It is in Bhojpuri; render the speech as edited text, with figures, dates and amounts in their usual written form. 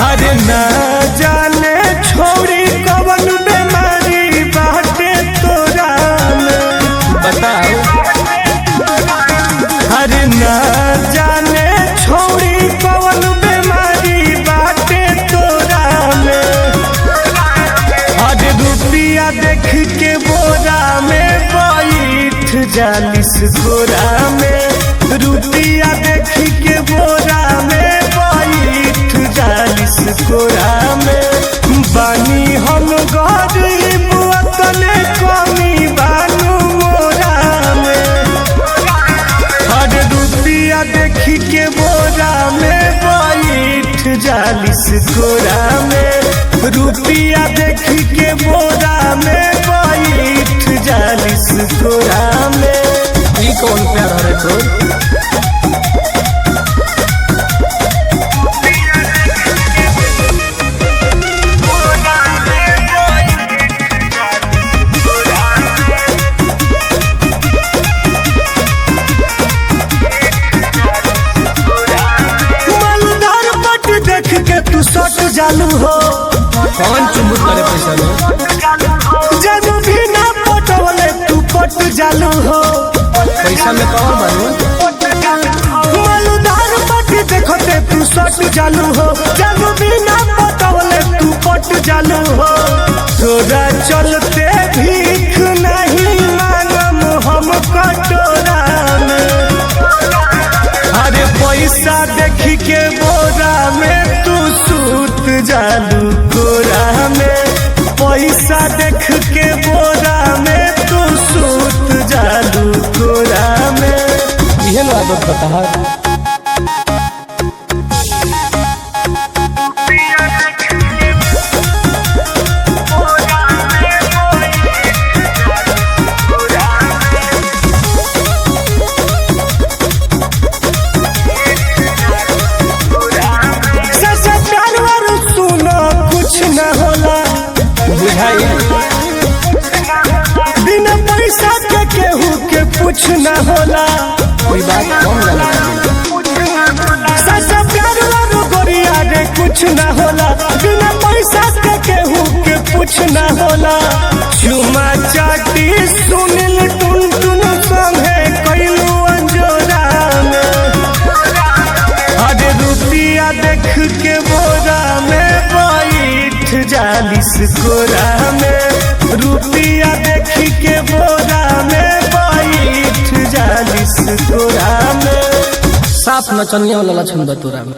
अरे ना जाने छोड़ी कवन बीमारी बाटे तोरा में, बताओ। अरे ना जाने छोड़ी कवन बीमारी बाटे तोरा में। अरे रुपया देख के बोरा में बैठ जालिस गोरा में, रुपया देख के बोरा में बैठ जालिस गोरा में। बानी हम गरीब तने कमी बानू मोरा में। हर रुपया देख के बोरा में बैठ जालिस गोरा में, रुपया देख के बोरा में बैठ जालिस गोरा में। ई कौन प्यार है तोर? तू सट जालू हो कौन चुम्बुक करे पैसा लो जानू भी ना पटवले तू पट जालू हो। पैसा में कौन बनू मालूदार पट देखते तू सट जालू हो, जानू भी ना पटवले तू पट जालू हो। तोरा चलते भीख नहीं मांगम हम कटोरा में। अरे पैसा देख के बोरा में तू सूत जालू गोरा में, पैसा देख के बोरा में तू सूत जालू गोरा में। इहे लो आदत बता। बिना पैसा के केहू के कुछ न होला। कोई बात कौन जाने सच्चा प्यार वालो गोरिया रे कुछ न होला। बिना पैसा के केहू के कुछ न होला। चुमा चाटी सुनिल टुन टुन संगे कैलू अंजोरा में। अरे रुपया देख के बोरा में बैठ जालिस गोरा में, रुपया देख के बोरा में बैठ जालिस गोरा में। साफ नचनिया वाला लक्षण बतोरा में।